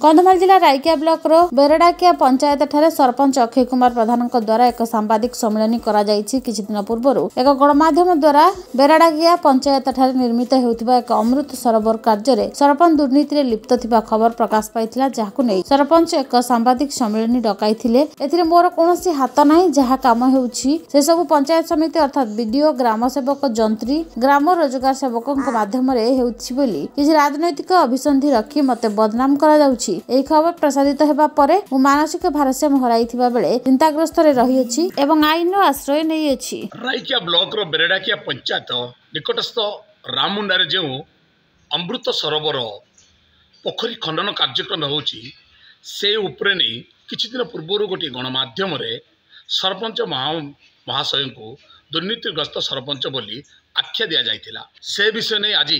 कंधमाल जिला रायकिया ब्लॉक रो बेरडाकिया पंचायत ठारे सरपंच अक्षय कुमार प्रधान द्वारा एक सांबादिक सम्मेलन करा जायछि। किछि दिन पूर्व एक गणमाध्यम द्वारा बेरडाकिया पंचायत ठारे निर्मित हेउथिबा एक अमृत सरोवर कार्य सरपंच दुर्नीति रे लिप्त थिबा खबर प्रकाश पाइथिला, जाहाकु नै सरपंच एक सांबादिक सम्मेलन डकाइथिले। एथिरे मोर कोनोसी हाथ नाही, जहा काम हेउछि से सब पंचायत समिति अर्थात बीडीओ, ग्राम सेवक, जंत्री, ग्राम रोजगार सेवक माध्यम रे हेउछि बोली किछि राजनैतिक अभिसंधि रखी मते बदनाम करा जाउछि। एही खबर प्रसारित हेबा परे मु मानसिक भारसाम्य हराइथिबा बेले चिंताग्रस्त रे रही अछि एवं आईन आश्रय नै अछि। रायकिया ब्लॉक रो बेरडाकिया पंचायत निकटस्थ रामुंडारे जो अमृत सरोवर पोखरी खनन कार्यक्रम होउछि से उपरे नै किछि दिन पूर्व गोटे गणमाध्यम रे सरपंच महाशय को दुर्नीतिग्रस्त सरपंच बोली आख्या दिया जाइथिला। से विषय नै आज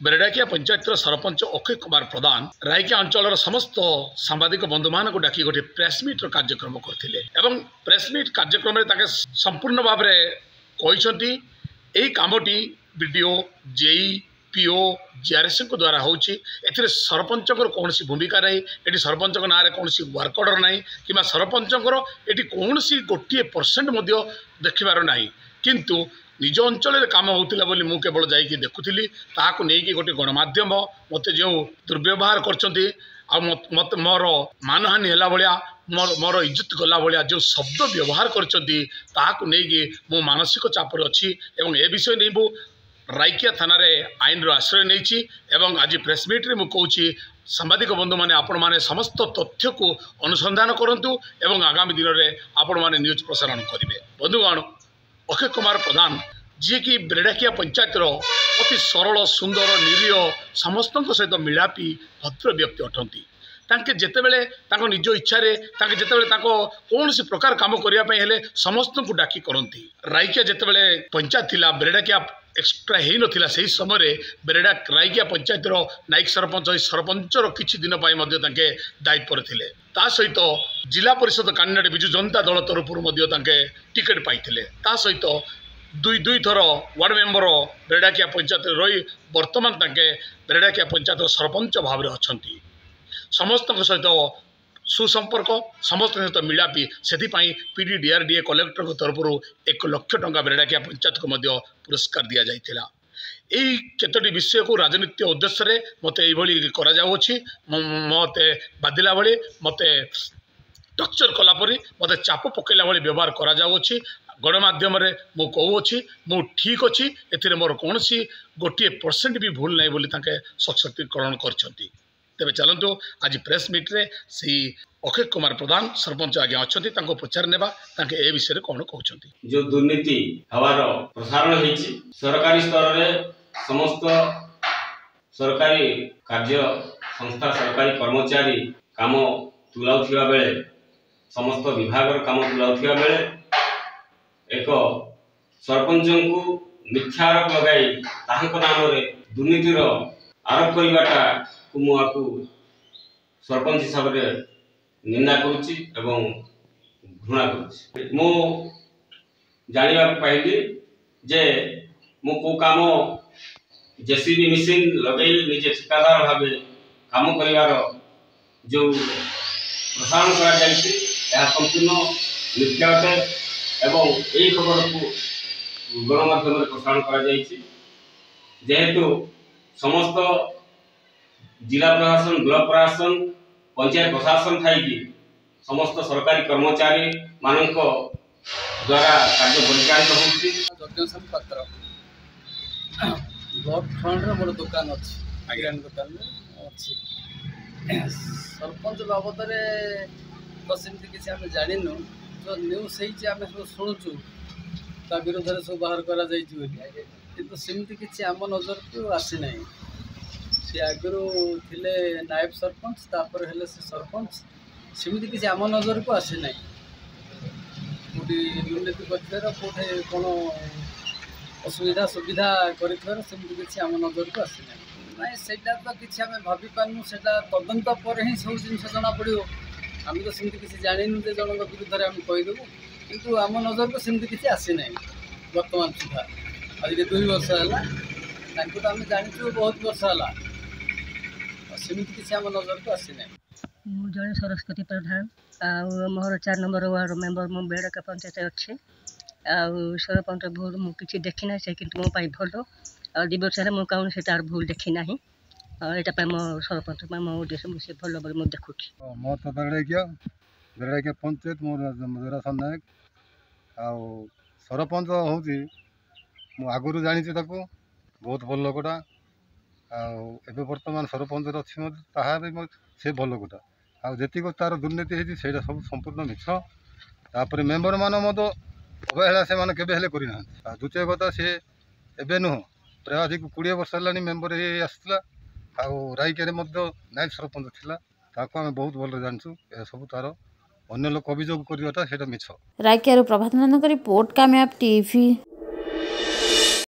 बेरडाकिया पंचायत सरपंच अक्षय कुमार प्रधान रायकिया अंचल समस्त सांबादिक बंधु मान को डाकी गोटे प्रेसमिट कार्यक्रम करथिले एवं प्रेसमिट कार्यक्रम रे संपूर्ण भाव में कहते यही कामटी बीडीओ, जेई, पीओ, जीआरएस को द्वारा होउछि। एथिरे सरपंच कौन भूमिका नहीं, ये सरपंच ना कौन वर्क ऑर्डर ना कि सरपंच ये कौन गोटे परसेंट देखिबार ना, किंतु निज अंचल काम होता बोली मु केवल जाइए देखुली ताकू नहीं गोटे गणमाध्यम मत जो दुर्व्यवहार कर मोर मानहानि है भाया मोर इज्जत गला भाया जो शब्द व्यवहार कर मु मानसिक चापर अच्छी एवं ए विषय नहीं मु रायकिया थाना आईन आश्रय नहीं। आज प्रेसमिट्रे मुझे कहूँ सांबादिक बंधु मैंने आपण मैंने समस्त तथ्य को अनुसंधान करूँ एवं आगामी दिन में आपण मैंने न्यूज प्रसारण करेंगे। बंधुगण, अक्षय कुमार प्रधान जी की बेरडाकिया पंचायत अति सरल सुंदर निरीह समस्त सहित मिलापी भद्र व्यक्ति अटंती। तांके जेतेबेले तांको निज इच्छा जितेबाला कौन प्रकार काम करने समस्त को डाकी करती। रायकिया जितेबाला पंचायत थिला बेरडाकिया एक्सट्रा हो नाला से समय रायकिया पंचायत नायक सरपंचर किछि दिन दायित्व थे। ता सहित जिला परिषद कैंडिडेट विजु जनता दल तरफ टिकेट पाइथिले। ता सहित दुई थर वार्ड मेंबर बेरडाकिया पंचायत रही बर्तमान बेरडाकिया पंचायत सरपंच भाव में अच्छा समस्त सहित सुसंपर्क समस्त सहित मिलापी से पीडीडीआरडीए कलेक्टर तरफ 1 लाख टंका बेरडाकिया पंचायत को पुरस्कार दि जाइथिला। यही केतोटी विषय को राजनीति उद्देश्य मत ये मत बाधिला भाई मत टर्चर कलापरी मत चाप पकईला भाई व्यवहार कर गणमाध्यम मु कहूँ मु ठीक अच्छी ए मोर कौन गोटे परसेंट भी भूल नहीं बोली सशक्तिकरण कर। तेरे चलतु आज प्रेस मीट्रे से अक्षय कुमार प्रधान सरपंच आज्ञा अच्छा पचार नेबा ए विषय कौन कहते। जो दुर्नीति हवार प्रसारण होती सरकारी स्तर में समस्त सरकारी कार्य संस्था सरकारी कर्मचारी काम तुलाउथिबा बेले समस्त विभाग काम तुलाउथिबा बेले एक सरपंच को मिथ्या आरोप लगाई ताहांको नाम रे दुर्नीतिर आरोप करिबाटा को मुआकू सरपंच हिसाब रे निंदा करुच्ची एवं घृणा करुच्ची। मु जानिबा पाइली जे मु को काम जेसीबी मशीन लगे निजे ठिकादार भाव काम करिवार जो प्रसारण करा जायछि या संपूर्ण मिथ्या अटे एवं यही खबर को गणमाध्यम प्रसारण करा जायछि। जेहेतु समस्त जिला प्रशासन, ब्लॉक प्रशासन, पंचायत प्रशासन थी समस्त सरकारी कर्मचारी मानक द्वारा कार्य परिचालित होती। पात्र ब्लॉक फ्रंट रे मोर दुकान अच्छी किराना दुकान में अच्छी सरपंच बाबद तो सेमती किसी आम जानिनु जो न्यूज होम सब शुणुचु ता विरोध में सब बाहर करा किंतु सेमती किसी आम नजर को आसी ना। सी आगु थे नायब सरपंच तापर हेले से सरपंच सेमती किसी आम नजर को आसी ना। कौटी दुर्नीति कर कौटे कौन असुविधा सुविधा करमती किसी आम नजर को आसी ना। ना से तो किसी आम भाभी पार्नु से तदंत पर ही सब जिन जना पड़ो। आम तो सेमती किसी जानिनु जे जनक विरुद्ध में आम कहीदेवु किंतु आम नजर को सेमती किसी आसी ना। वर्तमान सुधा आज 2 वर्ष है तो आम जाचु बहुत वर्ष है सेमती किसी आम नजर को आसी ना। ମୁଁ ଜଣେ ସରସ୍ୱତୀ ପ୍ରଧାନ ଆଉ ମୋର 4 ନମ୍ବର ୱାର୍ଡ ମେମ୍ବର ମୁଁ ବେଡ଼ାକା ପଞ୍ଚାୟତ ଅଛି ଆଉ ସରପଞ୍ଚ ଭୁଲ ମୁଁ କିଛି ଦେଖି ନାହିଁ ସେ କିନ୍ତୁ ମୋ ପାଇଁ ଭଲ ଆଉ 2 ବର୍ଷ ହେଲା ମୁଁ କୌଣସି ତାର ଭୁଲ ଦେଖି ନାହିଁ ଏଇଟା ପାଇଁ ମୋ ସରପଞ୍ଚ ପାଇଁ ମୋ ଉଦ୍ଦେଶ୍ୟ ମୁଁ ସେ ଭଲ ବୋଲି ମୁଁ ଦେଖୁଛି। ମୋ ତ ବେଡ଼ାକିଆ ପଞ୍ଚାୟତ ମୋର ଜରାସନ ନାୟକ ଆଉ ସରପଞ୍ଚ ହେଉଛି ମୁଁ ଆଗରୁ ଜାଣିଛି ତାକୁ ବହୁତ ଭଲ ଲୋକଟା ଆଉ ଏବେ ବର୍ତ୍ତମାନ ସରପଞ୍ଚରେ ଅଛି ମଧ୍ୟ ତାହା ବି ସେ ଭଲ ଲୋକଟା ଆଉ ଯେତିକି ତାର ଦୁର୍ନୀତି ହେଇଛି ସେଇଟା ସବୁ ସମ୍ପୂର୍ଣ୍ଣ ମିଛ। ତାପରେ ମେମ୍ବରମାନ ମଧ୍ୟ ଅବହେଳା ସେମାନେ କେବେ ହେଲେ କରିନାହାନ୍ତି। ଆଉ ଦ୍ୱିତୀୟ କଥା ସେ ଏବେ ନୁହଁ ପ୍ରାୟ ଅଧିକ 20 ବର୍ଷ ହେଲାଣି ମେମ୍ବର ହେଇ ଆସିଥିଲା ଆଉ ରାଇକିଆରେ ମଧ୍ୟ ନାୟକ ସରପଞ୍ଚ ଥିଲା ତାକୁ ଆମେ ବହୁତ ଭଲରେ ଜାଣିଛୁ। ଏସବୁ ତାର ଅନ୍ୟ ଲୋକ ଅଭିଯୋଗ କରିବାଟା ସେଇଟା ମିଛ। ରାଇକିଆରୁ ପ୍ରଭାତ ନନ୍ଦଙ୍କ ରିପୋର୍ଟ କାମୟାବ ଟିଭି।